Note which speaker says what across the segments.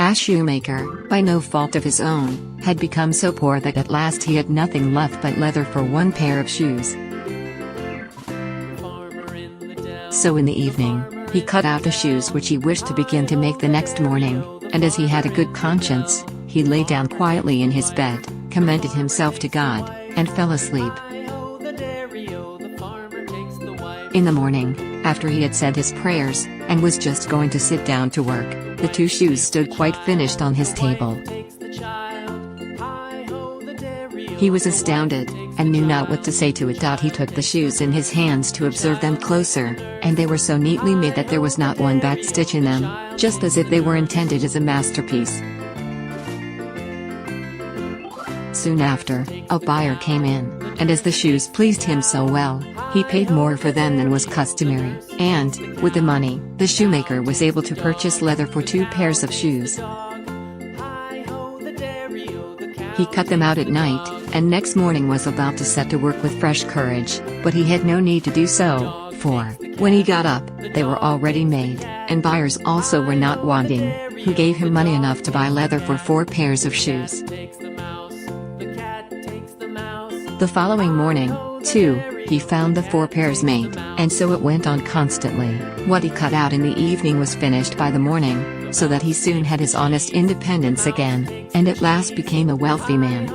Speaker 1: Ashoemaker, by no fault of his own, had become so poor that at last he had nothing left but leather for one pair of shoes. So in the evening, he cut out the shoes which he wished to begin to make the next morning, and as he had a good conscience, he lay down quietly in his bed, commended himself to God, and fell asleep. In the morning, after he had said his prayers, and was just going to sit down to work, the two shoes stood quite finished on his table. He was astounded, and knew not what to say to it. He took the shoes in his hands to observe them closer, and they were so neatly made that there was not one back stitch in them, just as if they were intended as a masterpiece. Soon after, a buyer came in, and as the shoes pleased him so well, he paid more for them than was customary, and, with the money, the shoemaker was able to purchase leather for 2 pairs of shoes. He cut them out at night, and next morning was about to set to work with fresh courage, but he had no need to do so, for, when he got up, they were already made, and buyers also were not wanting, who gave him money enough to buy leather for 4 pairs of shoes. The following morning, too, he found the 4 pairs made, and so it went on constantly. What he cut out in the evening was finished by the morning, so that he soon had his honest independence again, and at last became a wealthy man.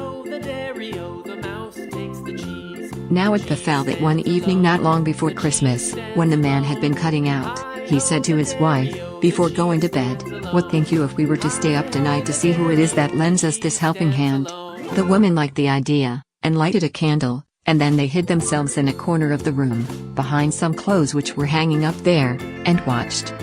Speaker 1: Now it befell that one evening not long before Christmas, when the man had been cutting out, he said to his wife, before going to bed, "What think you if we were to stay up tonight to see who it is that lends us this helping hand?" The woman liked the idea, and lighted a candle, and then they hid themselves in a corner of the room, behind some clothes which were hanging up there, and watched.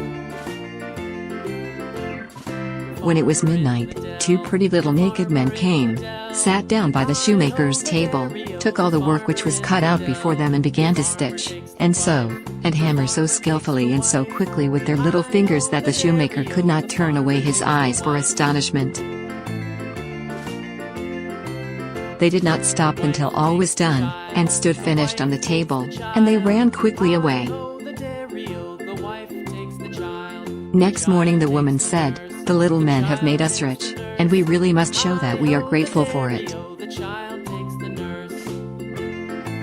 Speaker 1: When it was midnight, 2 pretty little naked men came, sat down by the shoemaker's table, took all the work which was cut out before them and began to stitch, and sew, and hammer so skillfully and so quickly with their little fingers that the shoemaker could not turn away his eyes for astonishment. They did not stop until all was done, and stood finished on the table, and they ran quickly away. Next morning the woman said, "The little men have made us rich, and we really must show that we are grateful for it.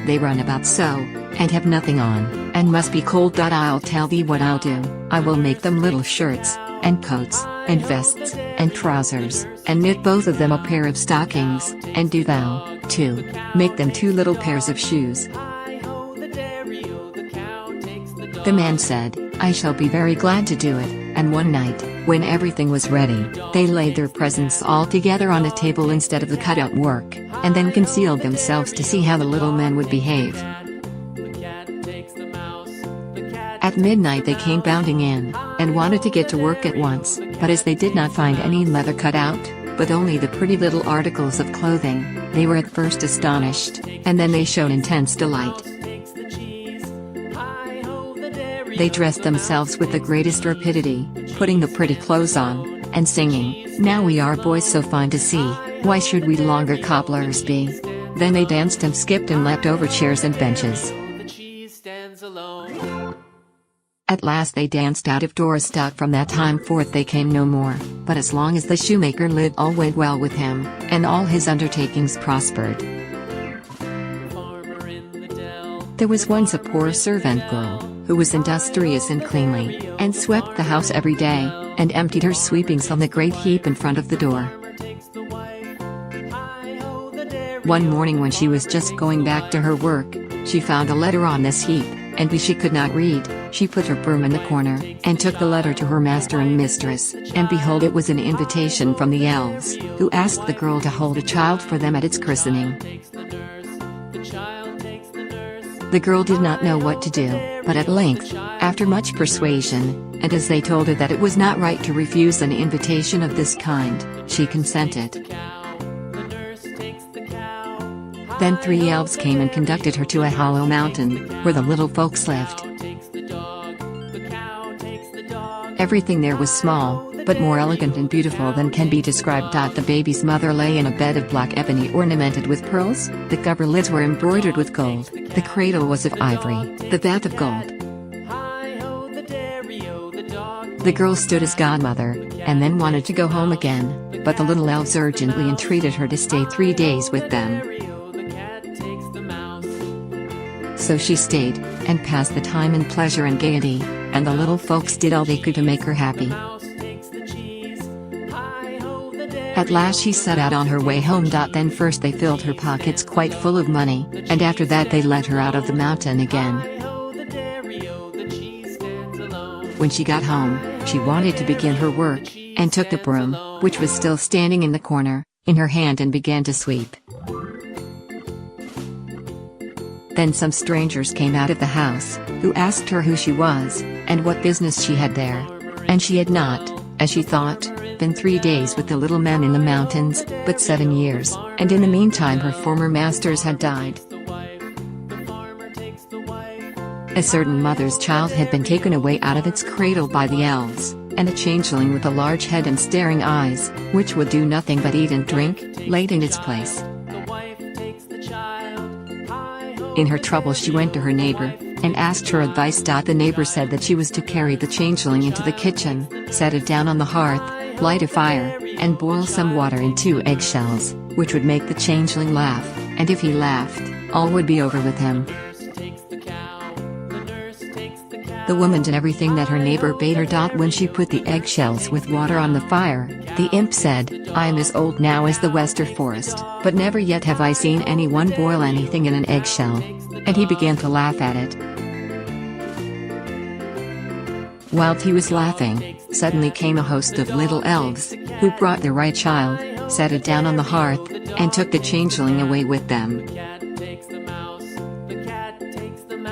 Speaker 1: They run about so, and have nothing on, and must be cold. I'll tell thee what I'll do, I will make them little shirts, and coats, and vests, and trousers, and knit both of them a pair of stockings, and do thou, too, make them 2 little pairs of shoes." The man said, "I shall be very glad to do it," and one night, when everything was ready, they laid their presents all together on a table instead of the cut-out work, and then concealed themselves to see how the little men would behave. At midnight they came bounding in, and wanted to get to work at once, but as they did not find any leather cut out, but only the pretty little articles of clothing, they were at first astonished, and then they showed intense delight. They dressed themselves with the greatest rapidity, putting the pretty clothes on, and singing, "Now we are boys so fine to see, why should we longer cobblers be?" Then they danced and skipped and leapt over chairs and benches. At last they danced out of doors. From that time forth they came no more, but as long as the shoemaker lived all went well with him, and all his undertakings prospered. There was once a poor servant girl, who was industrious and cleanly, and swept the house every day, and emptied her sweepings on the great heap in front of the door. One morning when she was just going back to her work, she found a letter on this heap, and because she could not read, she put her broom in the corner, and took the letter to her master and mistress, and behold, it was an invitation from the elves, who asked the girl to hold a child for them at its christening. The girl did not know what to do, but at length, after much persuasion, and as they told her that it was not right to refuse an invitation of this kind, she consented. Then 3 elves came and conducted her to a hollow mountain, where the little folks lived. Everything there was small, but more elegant and beautiful than can be described. The baby's mother lay in a bed of black ebony ornamented with pearls, the coverlids were embroidered with gold, the cradle was of ivory, the bath of gold. The girl stood as godmother, and then wanted to go home again, but the little elves urgently entreated her to stay 3 days with them. So she stayed, and passed the time in pleasure and gaiety, and the little folks did all they could to make her happy. At last she set out on her way home. Then first they filled her pockets quite full of money, and after that they let her out of the mountain again. When she got home, she wanted to begin her work, and took the broom, which was still standing in the corner, in her hand and began to sweep. Then some strangers came out of the house, who asked her who she was, and what business she had there. And she had not, as she thought, been 3 days with the little men in the mountains, but 7 years, and in the meantime her former masters had died. A certain mother's child had been taken away out of its cradle by the elves, and a changeling with a large head and staring eyes, which would do nothing but eat and drink, laid in its place. In her trouble she went to her neighbor, and asked her advice. The neighbor said that she was to carry the changeling into the kitchen, set it down on the hearth, light a fire, and boil some water in 2 eggshells, which would make the changeling laugh, and if he laughed, all would be over with him. The woman did everything that her neighbor bade her. When she put the eggshells with water on the fire, the imp said, "I am as old now as the Wester forest, but never yet have I seen anyone boil anything in an eggshell." And he began to laugh at it. Whilst he was laughing, suddenly came a host of little elves, who brought the right child, set it down on the hearth, and took the changeling away with them.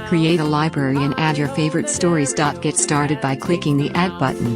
Speaker 1: Create a library and add your favorite stories. Get started by clicking the Add button.